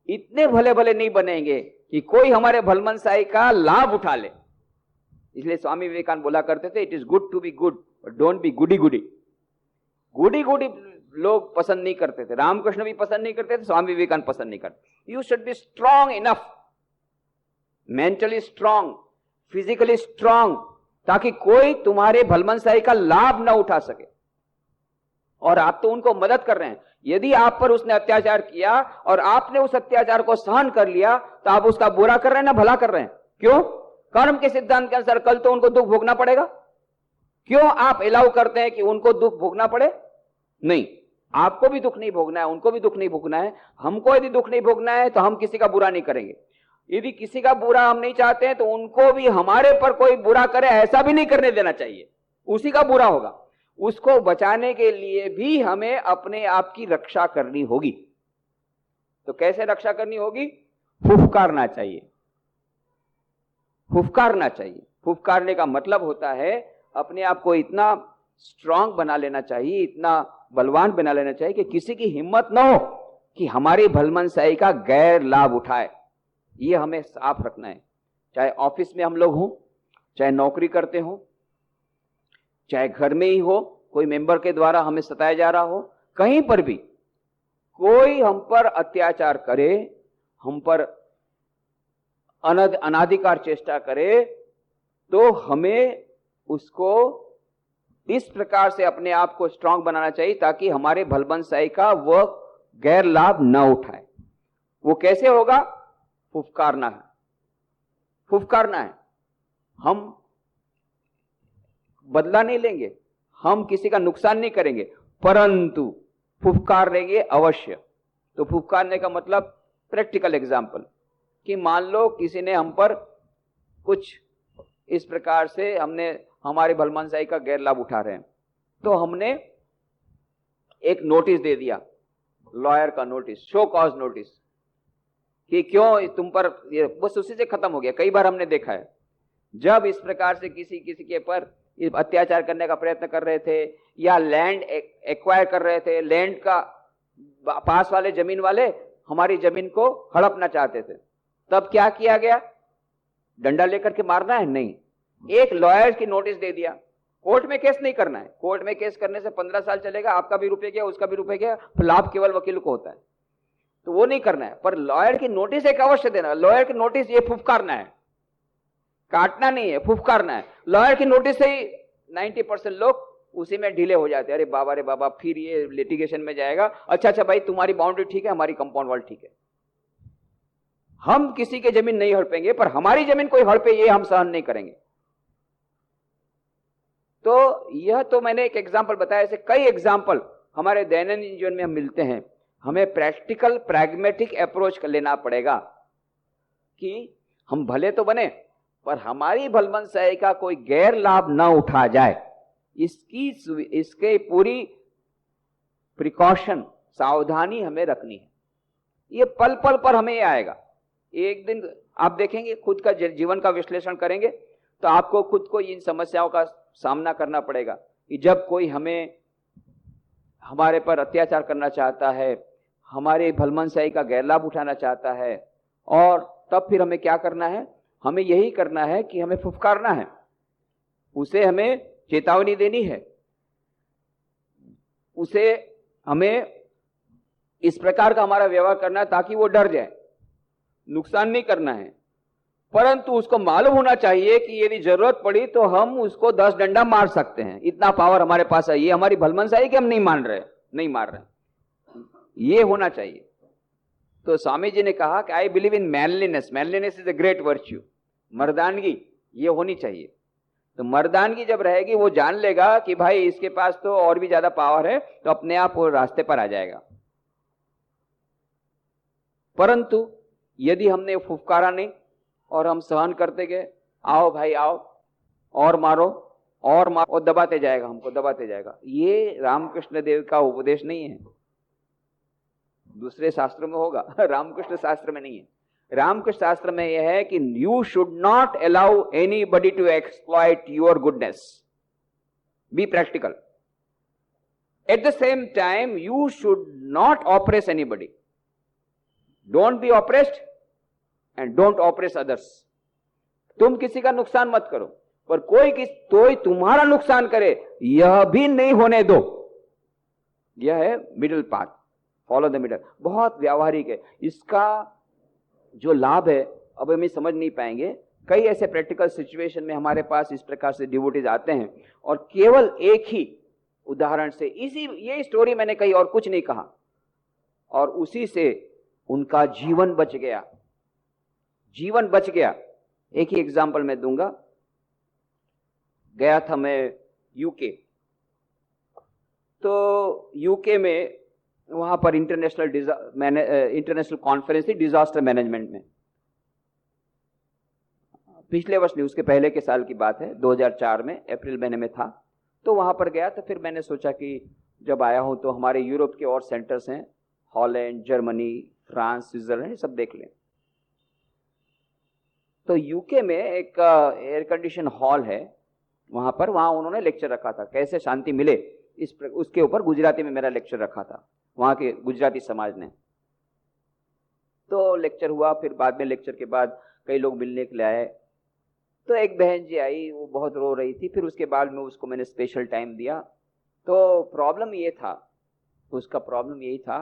[SPEAKER 1] इतने भले भले नहीं बनेंगे कि कोई हमारे भलमनसाई का लाभ उठा ले। इसलिए स्वामी विवेकानंद बोला करते थे, it is good to be good, don't be goody goody. Goody goody लोग पसंद नहीं करते थे, रामकृष्ण भी पसंद नहीं करते थे, स्वामी विवेकानंद पसंद नहीं करते। You should be strong enough, mentally strong, physically strong, ताकि कोई तुम्हारे भलमनसाई का लाभ न उठा सके। और आप तो उनको मदद कर रहे हैं। यदि आप पर उसने अत्याचार किया और आपने उस अत्याचार को सहन कर लिया तो आप उसका बुरा कर रहे हैं ना भला कर रहे हैं? क्यों? कर्म के सिद्धांत के अनुसार कल तो उनको दुख भोगना पड़ेगा। क्यों आप अलाउ करते हैं कि उनको दुख भोगना पड़े? नहीं, आपको भी दुख नहीं भोगना है, उनको भी दुख नहीं भोगना है। हमको यदि दुख नहीं भोगना है तो हम किसी का बुरा नहीं करेंगे। यदि किसी का बुरा हम नहीं चाहते हैं तो उनको भी हमारे पर कोई बुरा करे ऐसा भी नहीं करने देना चाहिए, उसी का बुरा होगा। उसको बचाने के लिए भी हमें अपने आप की रक्षा करनी होगी। तो कैसे रक्षा करनी होगी? फुफकारना चाहिए, फुफकारना चाहिए। फुफकारने का मतलब होता है अपने आप को इतना स्ट्रांग बना लेना चाहिए, इतना बलवान बना लेना चाहिए कि किसी की हिम्मत ना हो कि हमारी भलमनसाई का गैर लाभ उठाए। ये हमें साफ रखना है। चाहे ऑफिस में हम लोग हों, चाहे नौकरी करते हो, चाहे घर में ही हो, कोई मेंबर के द्वारा हमें सताया जा रहा हो, कहीं पर भी कोई हम पर अत्याचार करे, हम पर अनाधिकार चेष्टा करे, तो हमें उसको इस प्रकार से अपने आप को स्ट्रांग बनाना चाहिए ताकि हमारे भलमनसाई का वह गैर लाभ न उठाए। वो कैसे होगा? फुफकारना है, फुफकारना है। हम बदला नहीं लेंगे, हम किसी का नुकसान नहीं करेंगे, परंतु फुफकार लेंगे अवश्य। तो फुफकारने का मतलब प्रैक्टिकल एग्जाम्पल कि मान लो किसी ने हम पर कुछ इस प्रकार से हमने हमारे भलमनसाई का गैर लाभ उठा रहे हैं, तो हमने एक नोटिस दे दिया, लॉयर का नोटिस, शो कॉज नोटिस, कि क्यों तुम पर ये, बस उसी से खत्म हो गया। कई बार हमने देखा है जब इस प्रकार से किसी के पर अत्याचार करने का प्रयत्न कर रहे थे या लैंड एक्वायर कर रहे थे, लैंड का पास वाले जमीन वाले हमारी जमीन को हड़पना चाहते थे, तब क्या किया गया? डंडा लेकर के मारना है? नहीं, एक लॉयर की नोटिस दे दिया। कोर्ट में केस नहीं करना है, कोर्ट में केस करने से 15 साल चलेगा, आपका भी रुपये गया, उसका भी रुपये गया, लाभ केवल वकील को होता है, तो वो नहीं करना है। पर लॉयर की नोटिस एक अवश्य देना। लॉयर की नोटिस ये फुफकारना है, काटना नहीं है, फुफकारना है। लॉयर की नोटिस से ही 90% लोग उसी में ढीले हो जाते हैं। अरे बाबा फिर ये लिटिगेशन में जाएगा। अच्छा भाई, तुम्हारी बाउंड्री ठीक है, हमारी कंपाउंड वॉल ठीक है, हम किसी की जमीन नहीं हड़पेंगे, पर हमारी जमीन कोई हड़पे ये हम सहन नहीं करेंगे। तो यह तो मैंने एक एग्जाम्पल बताया, ऐसे कई एग्जाम्पल हमारे दैनंदिन जीवन में हम मिलते हैं। हमें प्रैक्टिकल प्रैग्मेटिक अप्रोच लेना पड़ेगा कि हम भले तो बने, पर हमारी भलमनसाई का कोई गैर लाभ न उठा जाए, इसके पूरी प्रिकॉशन, सावधानी हमें रखनी है। ये पल पल पर हमें ये आएगा। एक दिन आप देखेंगे, खुद का जीवन का विश्लेषण करेंगे तो आपको खुद को इन समस्याओं का सामना करना पड़ेगा कि जब कोई हमारे पर अत्याचार करना चाहता है, हमारे भलमनसाई का गैर लाभ उठाना चाहता है, और तब फिर हमें क्या करना है? हमें यही करना है कि हमें फुफकारना है, उसे हमें चेतावनी देनी है, उसे हमें इस प्रकार का हमारा व्यवहार करना है ताकि वो डर जाए। नुकसान नहीं करना है, परंतु उसको मालूम होना चाहिए कि यदि जरूरत पड़ी तो हम उसको 10 डंडा मार सकते हैं, इतना पावर हमारे पास है। ये हमारी भलमनसाई कि हम नहीं मार रहे, ये होना चाहिए। तो स्वामी जी ने कहा कि I believe in manliness, manliness is a great virtue, मर्दानगी ये होनी चाहिए। तो मर्दानगी जब रहेगी, वो जान लेगा कि भाई इसके पास तो और भी ज्यादा पावर है, तो अपने आप वो रास्ते पर आ जाएगा। परंतु यदि हमने फुफकारा नहीं और हम सहन करते गए, आओ भाई आओ, और मारो और मारो, और दबाते जाएगा, हमको दबाते जाएगा, ये रामकृष्ण देव का उपदेश नहीं है। दूसरे शास्त्रों में होगा, रामकृष्ण शास्त्र में नहीं है। रामकृष्ण शास्त्र में यह है कि you should not allow anybody to exploit your goodness, be practical. At the same time you should not oppress anybody, don't be oppressed and don't oppress others. तुम किसी का नुकसान मत करो, पर कोई तुम्हारा नुकसान करे यह भी नहीं होने दो। यह है middle path, follow the middle. बहुत व्यावहारिक है, इसका जो लाभ है अब हम समझ नहीं पाएंगे। कई ऐसे प्रैक्टिकल सिचुएशन में हमारे पास इस प्रकार से डिवोटीज आते हैं, और केवल एक ही उदाहरण से, ये स्टोरी मैंने कही और कुछ नहीं कहा, और उसी से उनका जीवन बच गया, जीवन बच गया। एक ही एग्जाम्पल मैं दूंगा। गया था मैं यूके, तो यूके में वहां पर इंटरनेशनल कॉन्फ्रेंस थी डिजास्टर मैनेजमेंट में। पिछले वर्ष नहीं, उसके पहले के साल की बात है, 2004 में अप्रैल महीने में था। तो वहां पर गया, तो फिर मैंने सोचा कि जब आया हूं तो हमारे यूरोप के और सेंटर्स हैं, हॉलैंड, जर्मनी, फ्रांस, स्विट्जरलैंड, सब देख लें। तो यूके में एक एयर कंडीशन हॉल है, वहां उन्होंने लेक्चर रखा था, कैसे शांति मिले, उसके ऊपर गुजराती में मेरा लेक्चर रखा था, वहां के गुजराती समाज ने। तो लेक्चर हुआ, फिर बाद में लेक्चर के बाद कई लोग मिलने के लिए आए। तो एक बहन जी आई, वो बहुत रो रही थी। फिर उसके बाद में उसको मैंने स्पेशल टाइम दिया। तो प्रॉब्लम ये था, उसका प्रॉब्लम यही था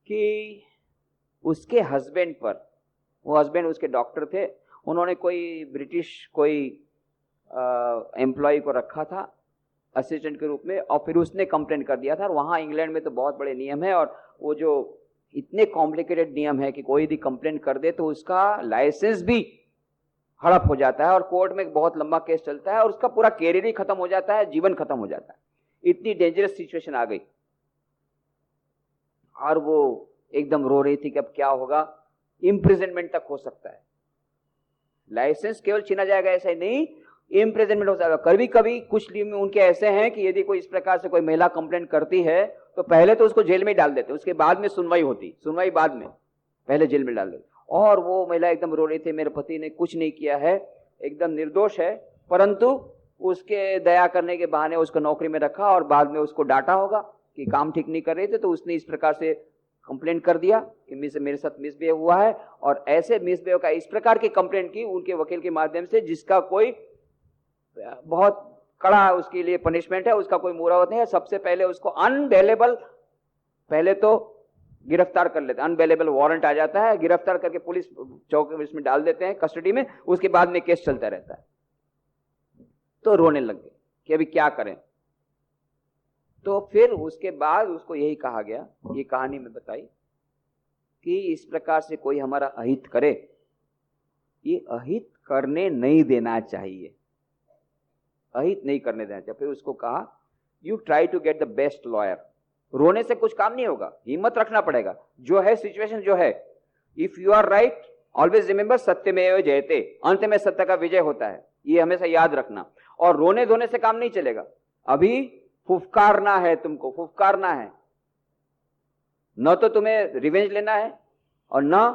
[SPEAKER 1] कि उसके हस्बैंड पर, वो हस्बैंड उसके डॉक्टर थे, उन्होंने कोई ब्रिटिश एम्प्लॉय को रखा था असिस्टेंट के रूप में, और फिर उसने कंप्लेंट कर दिया था। और वहाँ इंग्लैंड में तो बहुत बड़े नियम है, और वो जो इतने कॉम्प्लिकेटेड नियम है कि कोई भी कंप्लेंट कर दे तो उसका लाइसेंस भी हड़प हो जाता है और कोर्ट में एक बहुत लंबा केस चलता है और उसका पूरा कैरियर ही खत्म हो जाता है, जीवन खत्म हो जाता है। इतनी डेंजरस सिचुएशन आ गई और वो एकदम रो रही थी कि अब क्या होगा, इम्प्रिजनमेंट तक हो सकता है। लाइसेंस केवल छीना जाएगा ऐसा ही नहीं, इम्प्रिजनमेंट हो जाएगा। कभी कभी कुछ नियम उनके ऐसे हैं कि यदि कोई इस प्रकार से कोई महिला कंप्लेंट करती है तो पहले तो उसको जेल में डाल देते, उसके बाद में सुनवाई बाद में, पहले जेल में डाल देते। और वो महिला एकदम रो रही थी, मेरे पति ने कुछ नहीं किया है, एकदम निर्दोष है, परंतु उसके दया करने के बहाने उसको नौकरी में रखा और बाद में उसको डांटा होगा कि काम ठीक नहीं कर रहे थे, तो उसने इस प्रकार से कंप्लेंट कर दिया कि मेरे साथ मिसबिहेव हुआ है। और ऐसे मिसबिहेव का इस प्रकार की कंप्लेंट की उनके वकील के माध्यम से, जिसका कोई बहुत कड़ा उसके लिए पनिशमेंट है, उसका कोई मुरावत नहीं है। सबसे पहले उसको अनबेलेबल, पहले तो गिरफ्तार कर लेते हैं, अनबेलेबल वारंट आ जाता है, गिरफ्तार करके पुलिस चौकी में डाल देते हैं कस्टडी में, उसके बाद में केस चलता रहता है। तो रोने लग गए कि अभी क्या करें। तो फिर उसके बाद उसको यही कहा गया, ये कहानी में बताई कि इस प्रकार से कोई हमारा अहित करे, ये अहित करने नहीं देना चाहिए, अहित नहीं करने देना चाहिए। फिर उसको कहा you try to get the best lawyer. रोने से कुछ काम नहीं होगा, हिम्मत रखना पड़ेगा। जो है सिचुएशन जो है, if you are right always remember सत्यमेव जयते, अंत में सत्य का विजय होता है, ये हमेशा याद रखना। और रोने धोने से काम नहीं चलेगा, अभी फुफकारना है, तुमको फुफकारना है। न तो तुम्हें रिवेंज लेना है और न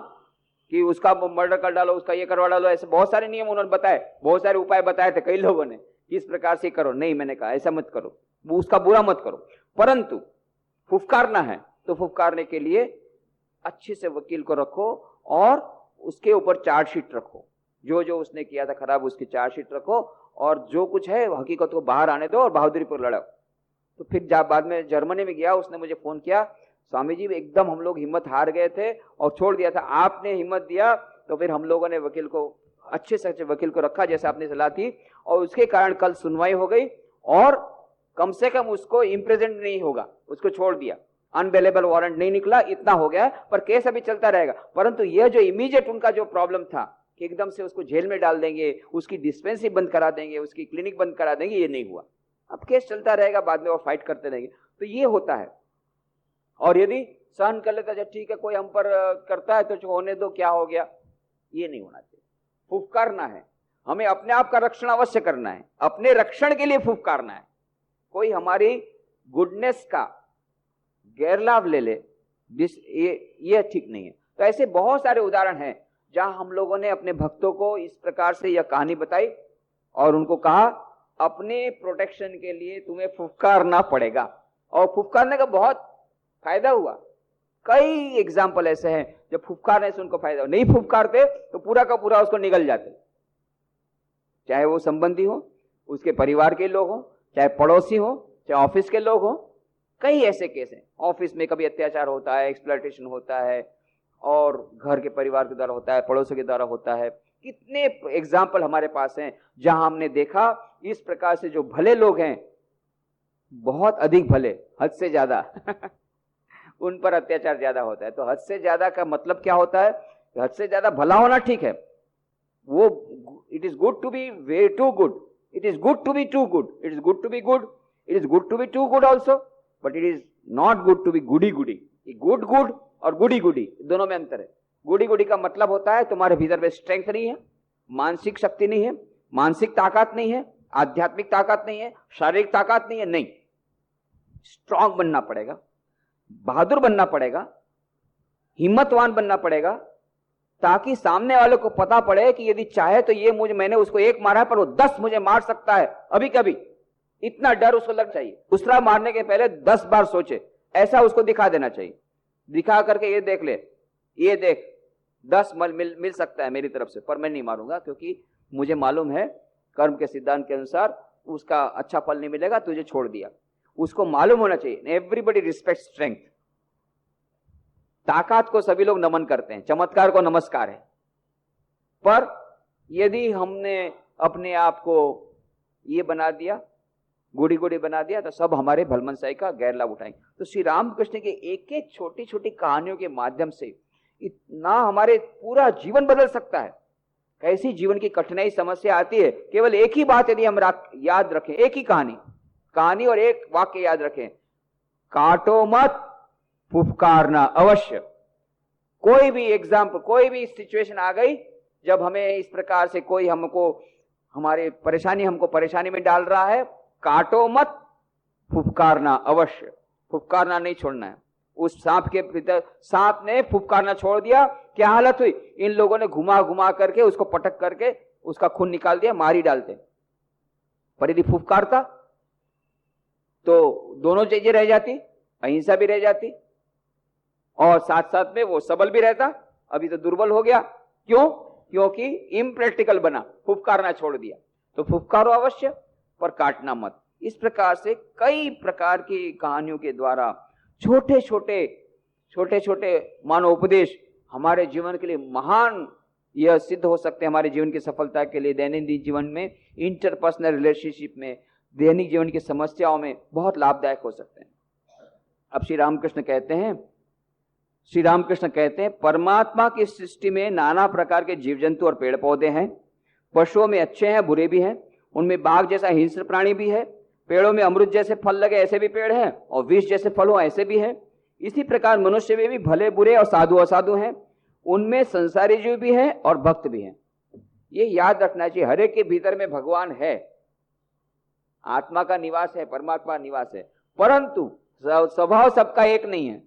[SPEAKER 1] कि उसका मर्डर कर डालो, उसका ये करवा डालो। ऐसे बहुत सारे नियम उन्होंने बताए, बहुत सारे उपाय बताए थे कई लोगों ने, किस प्रकार से करो। नहीं, मैंने कहा ऐसा मत करो, उसका बुरा मत करो, परंतु फुफकारना है तो फुफकारने के लिए अच्छे से वकील को रखो और उसके ऊपर चार्जशीट रखो, जो जो उसने किया था खराब उसकी चार्जशीट रखो, और जो कुछ है हकीकत को बाहर आने दो और बहादुरी पर लड़ो। तो फिर जब बाद में जर्मनी में गया, उसने मुझे फोन किया, स्वामी जी एकदम हम लोग हिम्मत हार गए थे और छोड़ दिया था, आपने हिम्मत दिया तो फिर हम लोगों ने वकील को अच्छे से अच्छे वकील को रखा जैसे आपने सलाह थी, और उसके कारण कल सुनवाई हो गई और कम से कम उसको इम्प्रिजन नहीं होगा, उसको छोड़ दिया, अनबेलेबल वारंट नहीं निकला, इतना हो गया। पर केस अभी चलता रहेगा। परंतु यह जो इमीडिएट उनका जो प्रॉब्लम था कि एकदम से उसको जेल में डाल देंगे, उसकी डिस्पेंसरी बंद करा देंगे, उसकी क्लिनिक बंद करा देंगे, ये नहीं हुआ। अब केस चलता रहेगा, बाद में वो फाइट करते रहेंगे। तो ये होता है। और यदि सहन कर लेता, ठीक है कोई हम पर करता है तो होने दो, क्या हो गया, ये नहीं होना चाहिए। फुफकारना है, हमें अपने आप का रक्षण अवश्य करना है, अपने रक्षण के लिए फुफकारना है। कोई हमारी गुडनेस का गैरलाभ ले ले, ये ठीक नहीं है। तो ऐसे बहुत सारे उदाहरण हैं जहां हम लोगों ने अपने भक्तों को इस प्रकार से यह कहानी बताई और उनको कहा अपने प्रोटेक्शन के लिए तुम्हें फुफकारना पड़ेगा। और फुफकारने का बहुत फायदा हुआ। कई एग्जाम्पल ऐसे हैं जब फुफकारने से उनको फायदा हो, नहीं फुफकारते तो पूरा का पूरा उसको निगल जाते, चाहे वो संबंधी हो, उसके परिवार के लोग हो, चाहे पड़ोसी हो, चाहे ऑफिस के लोग हो। कई ऐसे केस हैं, ऑफिस में कभी अत्याचार होता है, एक्सप्लॉयटेशन होता है, और घर के परिवार के द्वारा होता है, पड़ोसियों के द्वारा होता है। कितने एग्जाम्पल हमारे पास हैं जहां हमने देखा इस प्रकार से जो भले लोग हैं, बहुत अधिक भले, हद से ज्यादा उन पर अत्याचार ज्यादा होता है। तो हद से ज्यादा का मतलब क्या होता है? हद से ज्यादा भला होना ठीक है, वो it is good to be way too good, it is good to be too good, it is good to be good, it is good to be too good also, but it is not good to be goody goody. Good good और goody गुडी दोनों में अंतर है। गुडी गुडी का मतलब होता है तुम्हारे भीतर में स्ट्रेंथ नहीं है, मानसिक शक्ति नहीं है, मानसिक ताकत नहीं है, आध्यात्मिक ताकत नहीं है, शारीरिक ताकत नहीं है। नहीं, स्ट्रांग बनना पड़ेगा, बहादुर बनना पड़ेगा, हिम्मतवान बनना पड़ेगा, ताकि सामने वाले को पता पड़े कि यदि चाहे तो ये मैंने उसको एक मारा है पर वो 10 मुझे मार सकता है अभी कभी। इतना डर उसको लग चाहिए, दूसरा मारने के पहले 10 बार सोचे, ऐसा उसको दिखा देना चाहिए। दिखा करके ये देख ले, ये देख 10 मिल सकता है मेरी तरफ से, पर मैं नहीं मारूंगा, क्योंकि मुझे मालूम है कर्म के सिद्धांत के अनुसार उसका अच्छा फल नहीं मिलेगा, तुझे छोड़ दिया। उसको मालूम होना चाहिए। Everybody respect strength. ताकत को सभी लोग नमन करते हैं, चमत्कार को नमस्कार है। पर यदि हमने अपने आप को ये बना दिया गुड़ी गुड़ी बना दिया तो सब हमारे भलमनसाई का गैर लाभ उठाएंगे। तो श्री रामकृष्ण के एक एक छोटी छोटी कहानियों के माध्यम से इतना हमारे पूरा जीवन बदल सकता है। कैसी जीवन की कठिनाई समस्या आती है, केवल एक ही बात यदि हम याद रखें, एक ही कहानी और एक वाक्य याद रखें, काटो मत फुफकारना अवश्य। कोई भी एग्जाम्पल, कोई भी सिचुएशन आ गई जब हमें इस प्रकार से कोई हमको परेशानी में डाल रहा है, काटो मत फुफकारना अवश्य। फुफकारना नहीं छोड़ना है। उस सांप ने फुफकारना छोड़ दिया, क्या हालत हुई, इन लोगों ने घुमा घुमा करके उसको पटक करके उसका खून निकाल दिया, मार ही डालते। पर यदि फुफकारता तो दोनों चीजें रह जाती, अहिंसा भी रह जाती और साथ साथ में वो सबल भी रहता। अभी तो दुर्बल हो गया, क्यों? क्योंकि इम्प्रैक्टिकल बना, फुफकारना छोड़ दिया। तो फुफकारो अवश्य पर काटना मत। इस प्रकार से कई प्रकार की कहानियों के द्वारा छोटे छोटे मानव उपदेश हमारे जीवन के लिए महान यह सिद्ध हो सकते हैं। हमारे जीवन की सफलता के लिए दैनंदिन जीवन में, इंटरपर्सनल रिलेशनशिप में, दैनिक जीवन की समस्याओं में बहुत लाभदायक हो सकते हैं। अब श्री रामकृष्ण कहते हैं परमात्मा की सृष्टि में नाना प्रकार के जीव जंतु और पेड़ पौधे हैं। पशुओं में अच्छे हैं, बुरे भी हैं। उनमें बाघ जैसा हिंस्र प्राणी भी है। पेड़ों में अमृत जैसे फल लगे ऐसे भी पेड़ हैं और विष जैसे फल हो ऐसे भी हैं। इसी प्रकार मनुष्य में भी भले बुरे और साधु असाधु हैं। उनमें संसारी जीव भी हैं और भक्त भी हैं। ये याद रखना चाहिए, हर एक के भीतर में भगवान है, आत्मा का निवास है, परमात्मा निवास है, परंतु स्वभाव सबका एक नहीं है।